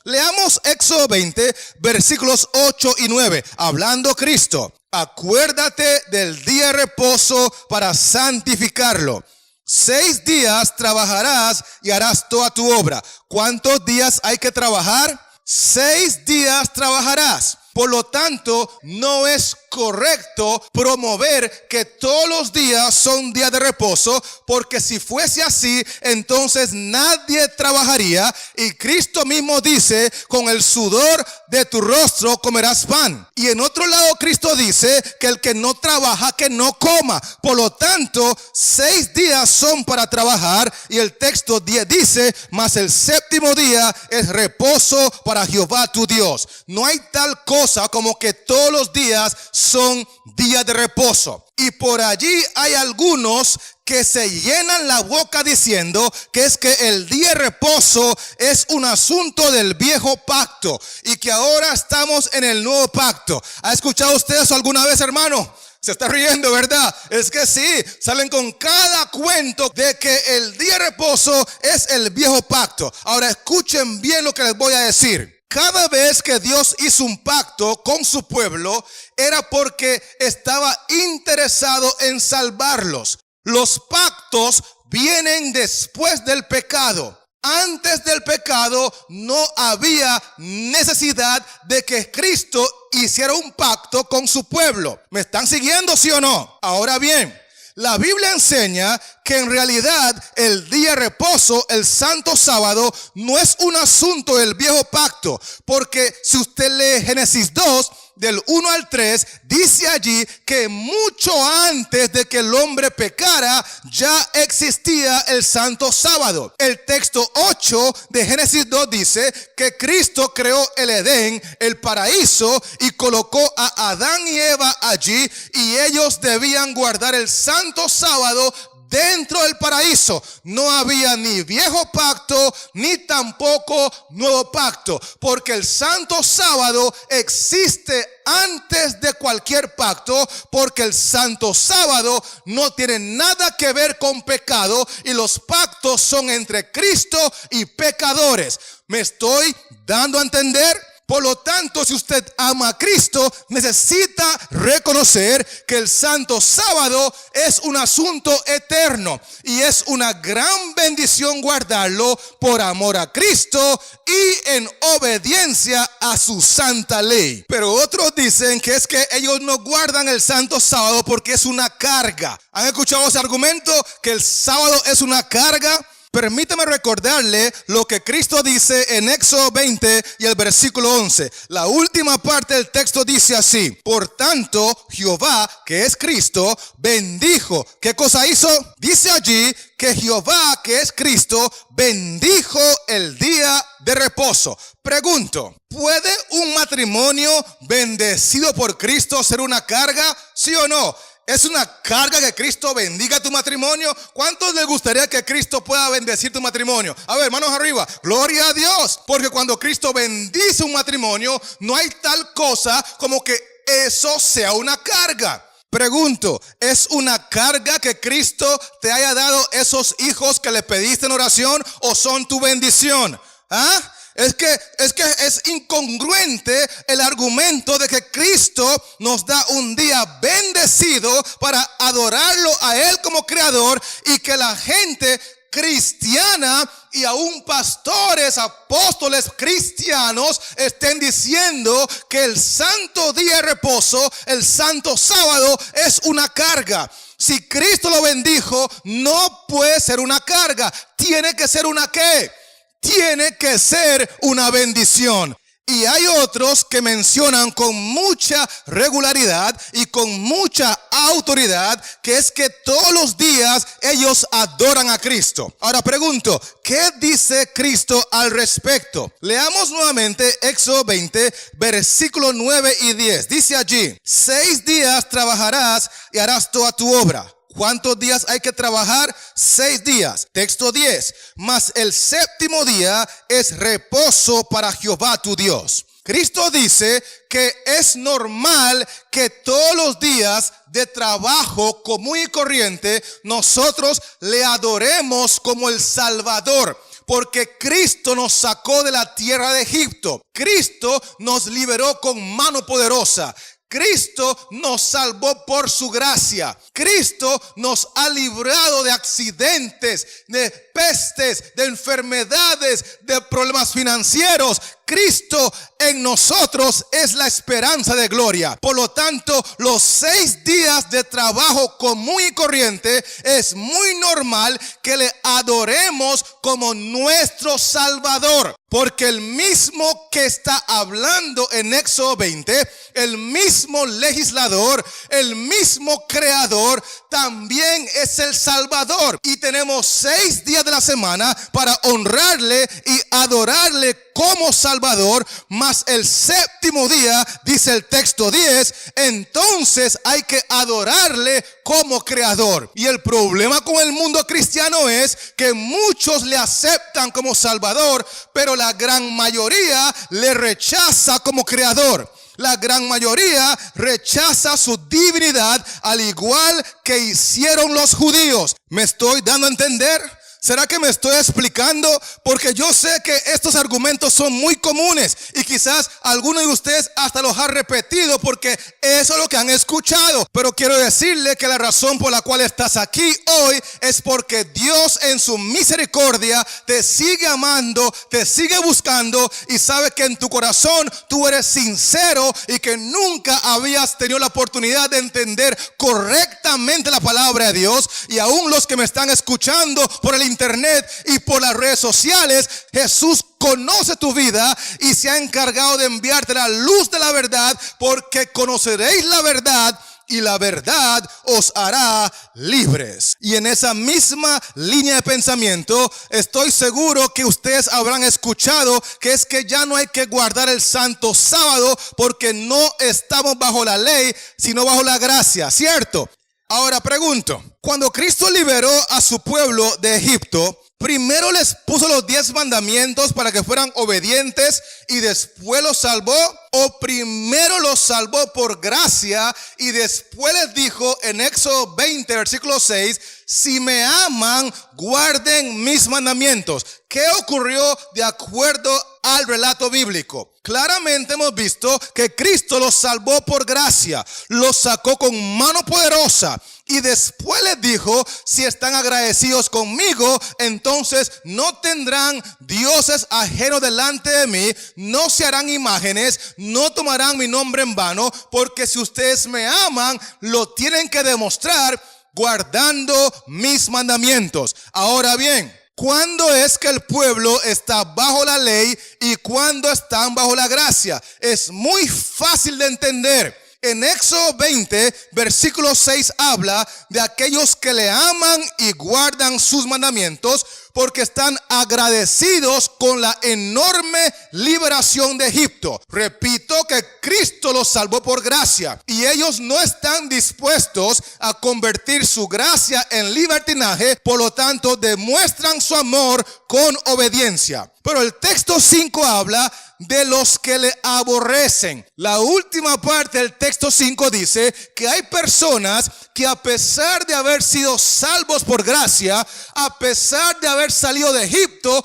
Leamos Éxodo 20, versículos 8 y 9. Hablando Cristo: acuérdate del día de reposo para santificarlo. 6 días trabajarás y harás toda tu obra. ¿Cuántos días hay que trabajar? 6 días trabajarás. Por lo tanto, no es correcto promover que todos los días son días de reposo, porque si fuese así, entonces nadie trabajaría. Y Cristo mismo dice, con el sudor de tu rostro comerás pan. Y en otro lado Cristo dice que el que no trabaja, que no coma. Por lo tanto, 6 días son para trabajar, y el texto 10 dice, mas el séptimo día es reposo para Jehová tu Dios. No hay tal cosa como que todos los días son días de reposo. Y por allí hay algunos que se llenan la boca diciendo que es que el día de reposo es un asunto del viejo pacto y que ahora estamos en el nuevo pacto. ¿Ha escuchado usted eso alguna vez, hermano? Se está riendo, ¿verdad? Es que sí, salen con cada cuento de que el día de reposo es el viejo pacto. Ahora escuchen bien lo que les voy a decir. Cada vez que Dios hizo un pacto con su pueblo, era porque estaba interesado en salvarlos. Los pactos vienen después del pecado. Antes del pecado no había necesidad de que Cristo hiciera un pacto con su pueblo. ¿Me están siguiendo, sí o no? Ahora bien, la Biblia enseña que en realidad el día de reposo, el santo sábado, no es un asunto del viejo pacto. Porque si usted lee Génesis 2, del 1 al 3, dice allí que mucho antes de que el hombre pecara, ya existía el santo sábado. El texto 8 de Génesis 2 dice que Cristo creó el Edén, el paraíso, y colocó a Adán y Eva allí, y ellos debían guardar el santo sábado dentro del paraíso. No había ni viejo pacto ni tampoco nuevo pacto, porque el santo sábado existe antes de cualquier pacto, porque el santo sábado no tiene nada que ver con pecado y los pactos son entre Cristo y pecadores. ¿Me estoy dando a entender? Por lo tanto, si usted ama a Cristo, necesita reconocer que el santo sábado es un asunto eterno y es una gran bendición guardarlo por amor a Cristo y en obediencia a su santa ley. Pero otros dicen que es que ellos no guardan el santo sábado porque es una carga. ¿Han escuchado ese argumento? Que el sábado es una carga. Permítame recordarle lo que Cristo dice en Éxodo 20 y el versículo 11. La última parte del texto dice así: por tanto, Jehová, que es Cristo, bendijo. ¿Qué cosa hizo? Dice allí que Jehová, que es Cristo, bendijo el día de reposo. Pregunto, ¿puede un matrimonio bendecido por Cristo ser una carga? ¿Sí o no? ¿Es una carga que Cristo bendiga tu matrimonio? ¿Cuántos les gustaría que Cristo pueda bendecir tu matrimonio? A ver, manos arriba. Gloria a Dios. Porque cuando Cristo bendice un matrimonio, no hay tal cosa como que eso sea una carga. Pregunto, ¿es una carga que Cristo te haya dado esos hijos que le pediste en oración o son tu bendición? ¿Ah? Es que es incongruente el argumento de que Cristo nos da un día bendecido para adorarlo a Él como creador y que la gente cristiana y aún pastores, apóstoles cristianos estén diciendo que el santo día de reposo, el santo sábado, es una carga. Si Cristo lo bendijo, no puede ser una carga. Tiene que ser una ¿qué? Tiene que ser una bendición. Y hay otros que mencionan con mucha regularidad y con mucha autoridad que es que todos los días ellos adoran a Cristo. Ahora pregunto, ¿qué dice Cristo al respecto? Leamos nuevamente Éxodo 20, versículos 9 y 10. Dice allí: 6 días trabajarás y harás toda tu obra. ¿Cuántos días hay que trabajar? 6 días. Texto 10. Mas el séptimo día es reposo para Jehová tu Dios. Cristo dice que es normal que todos los días de trabajo común y corriente nosotros le adoremos como el Salvador. Porque Cristo nos sacó de la tierra de Egipto. Cristo nos liberó con mano poderosa. Cristo nos salvó por su gracia. Cristo nos ha librado de accidentes, de pestes, de enfermedades, de problemas financieros. Cristo en nosotros es la esperanza de gloria. Por lo tanto, los 6 días de trabajo común y corriente es muy normal que le adoremos como nuestro Salvador. Porque el mismo que está hablando en Éxodo 20, el mismo legislador, el mismo creador, también es el Salvador. Y tenemos 6 días de la semana para honrarle y adorarle como Salvador, más el séptimo día, dice el texto 10, entonces hay que adorarle como creador. Y el problema con el mundo cristiano es que muchos le aceptan como Salvador, pero la gran mayoría le rechaza como creador. La gran mayoría rechaza su divinidad, al igual que hicieron los judíos. ¿Me estoy dando a entender? ¿Será que me estoy explicando? Porque yo sé que estos argumentos son muy comunes y quizás algunos de ustedes hasta los han repetido porque eso es lo que han escuchado. Pero quiero decirle que la razón por la cual estás aquí hoy es porque Dios en su misericordia te sigue amando, te sigue buscando y sabe que en tu corazón tú eres sincero y que nunca habías tenido la oportunidad de entender correctamente la palabra de Dios. Y aún los que me están escuchando por el internet y por las redes sociales, Jesús conoce tu vida y se ha encargado de enviarte la luz de la verdad, porque conoceréis la verdad y la verdad os hará libres. Y en esa misma línea de pensamiento, estoy seguro que ustedes habrán escuchado que es que ya no hay que guardar el santo sábado porque no estamos bajo la ley, sino bajo la gracia, ¿cierto? Ahora pregunto, cuando Cristo liberó a su pueblo de Egipto, primero les puso los 10 mandamientos para que fueran obedientes y después los salvó, o primero los salvó por gracia y después les dijo en Éxodo 20 versículo 6, si me aman, guarden mis mandamientos. ¿Qué ocurrió de acuerdo al relato bíblico? Claramente hemos visto que Cristo los salvó por gracia, los sacó con mano poderosa y después les dijo, si están agradecidos conmigo, entonces no tendrán dioses ajenos delante de mí, no se harán imágenes, no tomarán mi nombre en vano, porque si ustedes me aman, lo tienen que demostrar guardando mis mandamientos. Ahora bien, ¿cuándo es que el pueblo está bajo la ley y cuándo están bajo la gracia? Es muy fácil de entender. En Éxodo 20, versículo 6 habla de aquellos que le aman y guardan sus mandamientos porque están agradecidos con la enorme liberación de Egipto. Repito que Cristo los salvó por gracia y ellos no están dispuestos a convertir su gracia en libertinaje, por lo tanto demuestran su amor con obediencia. Pero el texto 5 habla de los que le aborrecen. La última parte del texto 5 dice que hay personas que a pesar de haber sido salvos por gracia, a pesar de haber salido de Egipto,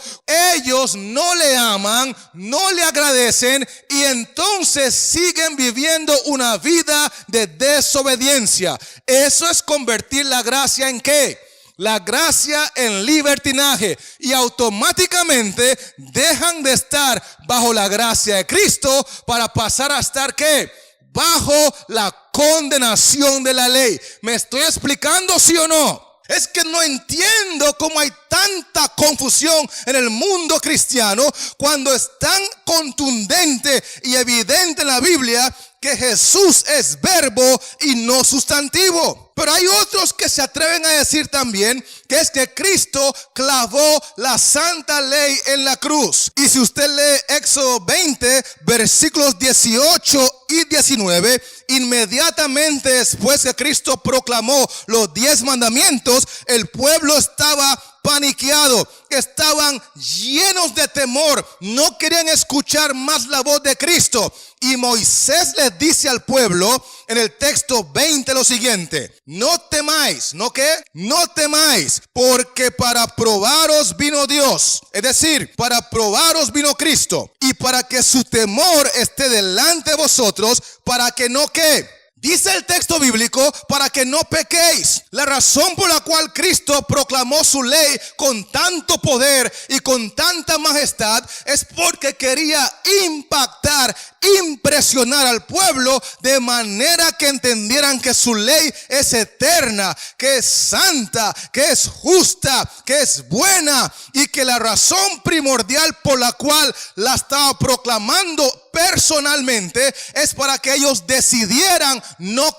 ellos no le aman, no le agradecen y entonces siguen viviendo una vida de desobediencia. Eso es convertir la gracia ¿en qué? La gracia en libertinaje y automáticamente dejan de estar bajo la gracia de Cristo para pasar a estar ¿qué? Bajo la condenación de la ley. ¿Me estoy explicando sí o no? Es que no entiendo cómo hay tanta confusión en el mundo cristiano cuando es tan contundente y evidente en la Biblia que Jesús es verbo y no sustantivo. Pero hay otros que se atreven a decir también que es que Cristo clavó la santa ley en la cruz. Y si usted lee Éxodo 20, versículos 18 y 19, inmediatamente después que Cristo proclamó los 10 mandamientos, el pueblo estaba paniqueado, estaban llenos de temor, no querían escuchar más la voz de Cristo. Y Moisés les dice al pueblo en el texto 20 lo siguiente: no temáis, ¿no qué? No temáis, porque para probaros vino Dios, es decir, para probaros vino Cristo, y para que su temor esté delante de vosotros, para que no ¿qué? Dice el texto bíblico, para que no pequéis. La razón por la cual Cristo proclamó su ley con tanto poder y con tanta majestad es porque quería impactar, impresionar al pueblo de manera que entendieran que su ley es eterna, que es santa, que es justa, que es buena y que la razón primordial por la cual la estaba proclamando personalmente es para que ellos decidieran no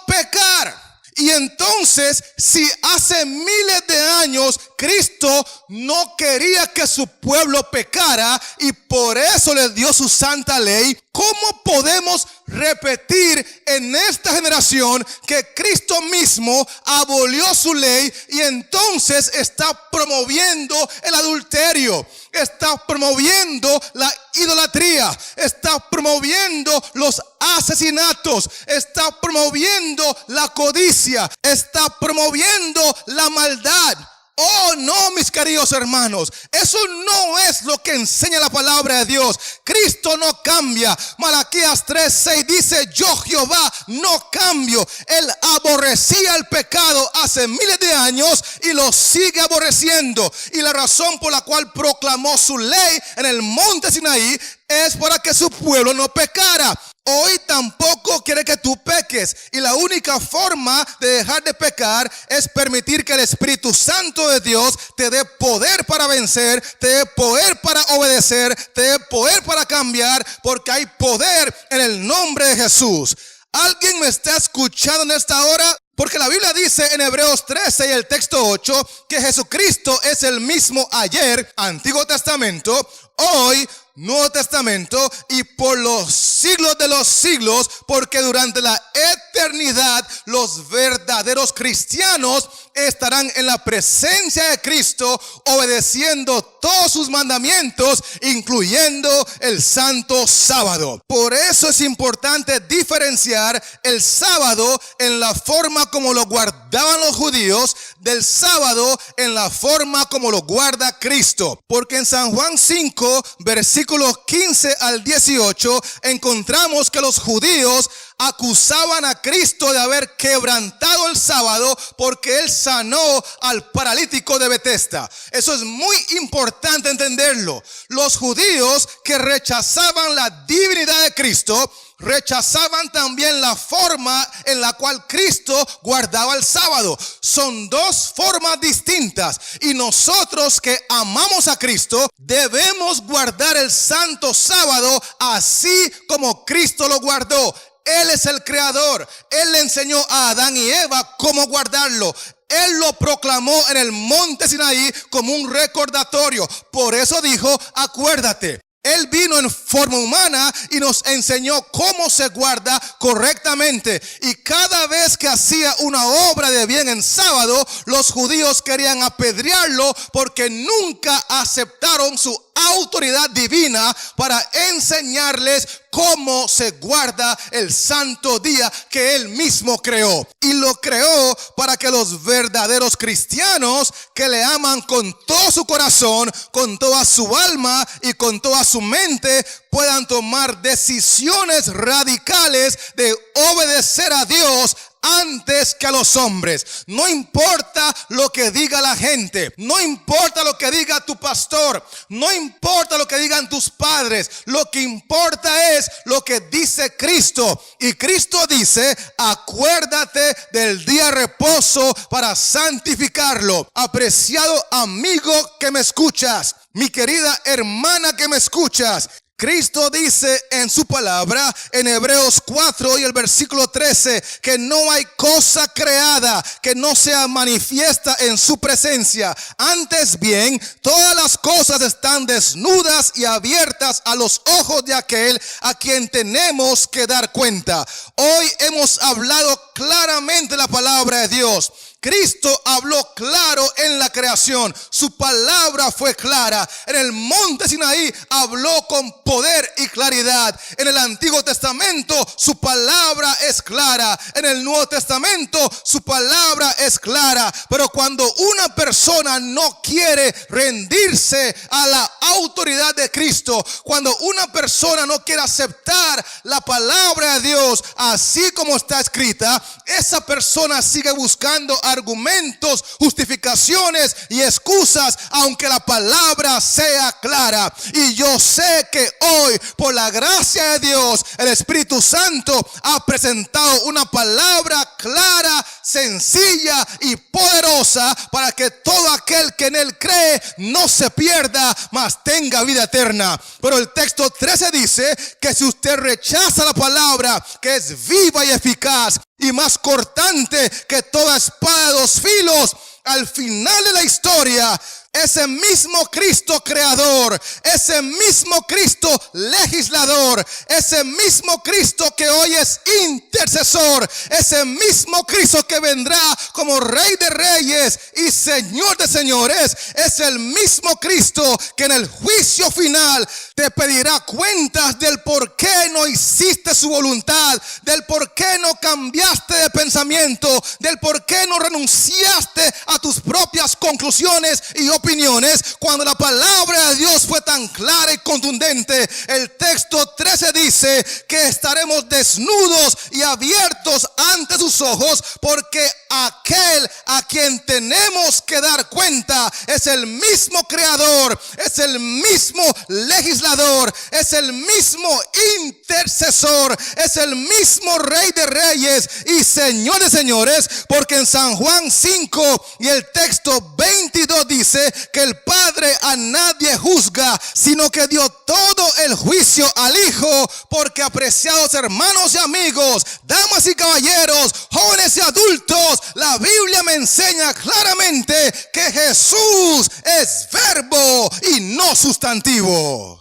pecar. Y entonces, si hace miles de años Cristo no quería que su pueblo pecara y por eso les dio su santa ley, ¿cómo podemos repetir en esta generación que Cristo mismo abolió su ley y entonces está promoviendo el adulterio, está promoviendo la idolatría, está promoviendo los asesinatos, está promoviendo la codicia, está promoviendo la maldad? Oh, no, mis queridos hermanos, eso no es lo que enseña la palabra de Dios. Cristo no cambia. Malaquías 3:6 dice: yo Jehová no cambio. Él aborrecía el pecado hace miles de años y lo sigue aborreciendo. Y la razón por la cual proclamó su ley en el monte Sinaí es para que su pueblo no pecara. Hoy tampoco quiere que tú peques, y la única forma de dejar de pecar es permitir que el Espíritu Santo de Dios te dé poder para vencer, te dé poder para obedecer, te dé poder para cambiar, porque hay poder en el nombre de Jesús. ¿Alguien me está escuchando en esta hora? Porque la Biblia dice en Hebreos 13 y el texto 8 que Jesucristo es el mismo ayer, Antiguo Testamento, hoy, Nuevo Testamento y por los siglos de los siglos, porque durante la eternidad los verdaderos cristianos estarán en la presencia de Cristo obedeciendo todos sus mandamientos, incluyendo el santo sábado. Por eso es importante diferenciar el sábado en la forma como lo guardaban los judíos del sábado en la forma como lo guarda Cristo. Porque en San Juan 5, versículos 15 al 18, encontramos que los judíos acusaban a Cristo de haber quebrantado el sábado porque él sanó al paralítico de Betesda. Eso es muy importante entenderlo. Los judíos que rechazaban la divinidad de Cristo rechazaban también la forma en la cual Cristo guardaba el sábado. Son dos formas distintas, y nosotros que amamos a Cristo debemos guardar el santo sábado así como Cristo lo guardó. Él es el creador. Él le enseñó a Adán y Eva cómo guardarlo. Él lo proclamó en el monte Sinaí como un recordatorio. Por eso dijo: acuérdate. Él vino en forma humana y nos enseñó cómo se guarda correctamente. Y cada vez que hacía una obra de bien en sábado, los judíos querían apedrearlo porque nunca aceptaron su autoridad divina para enseñarles cómo se guarda el santo día que él mismo creó. Y lo creó para que los verdaderos cristianos que le aman con todo su corazón, con toda su alma y con toda su mente puedan tomar decisiones radicales de obedecer a Dios antes que a los hombres. No importa lo que diga la gente, no importa lo que diga tu pastor, no importa lo que digan tus padres, lo que importa es lo que dice Cristo. Y Cristo dice: acuérdate del día de reposo para santificarlo. Apreciado amigo que me escuchas, mi querida hermana que me escuchas, Cristo dice en su palabra en Hebreos 4 y el versículo 13 que no hay cosa creada que no sea manifiesta en su presencia. Antes bien, todas las cosas están desnudas y abiertas a los ojos de aquel a quien tenemos que dar cuenta. Hoy hemos hablado claramente la palabra de Dios. Cristo habló claro en la creación. Su palabra fue clara. En el monte Sinaí habló con poder y claridad. En el Antiguo Testamento su palabra es clara. En el Nuevo Testamento su palabra es clara. Pero cuando una persona no quiere rendirse a la autoridad de Cristo, cuando una persona no quiere aceptar la palabra de Dios así como está escrita, esa persona sigue buscando argumentos, justificaciones y excusas, aunque la palabra sea clara. Y yo sé que hoy, por la gracia de Dios, el Espíritu Santo ha presentado una palabra clara, sencilla y poderosa para que todo aquel que en él cree no se pierda, mas tenga vida eterna. Pero el texto 13 dice que si usted rechaza la palabra, que es viva y eficaz y más cortante que toda espada de dos filos, al final de la historia, ese mismo Cristo creador, ese mismo Cristo legislador, ese mismo Cristo que hoy es intercesor, ese mismo Cristo que vendrá como Rey de Reyes y Señor de Señores, es el mismo Cristo que en el juicio final te pedirá cuentas del por qué no hiciste su voluntad, del por qué no cambiaste de pensamiento, del por qué no renunciaste a tus propias cosas conclusiones y opiniones, cuando la palabra de Dios fue tan clara y contundente. El texto 13 dice que estaremos desnudos y abiertos ante sus ojos, porque aquel a quien tenemos que dar cuenta es el mismo creador, es el mismo legislador, es el mismo intercesor, es el mismo Rey de Reyes y Señor de Señores, porque en San Juan 5 y el texto 22 dice que el Padre a nadie juzga, sino que dio todo el juicio al Hijo, porque, apreciados hermanos y amigos, damas y caballeros, jóvenes y adultos, la Biblia me enseña claramente que Jesús es verbo y no sustantivo.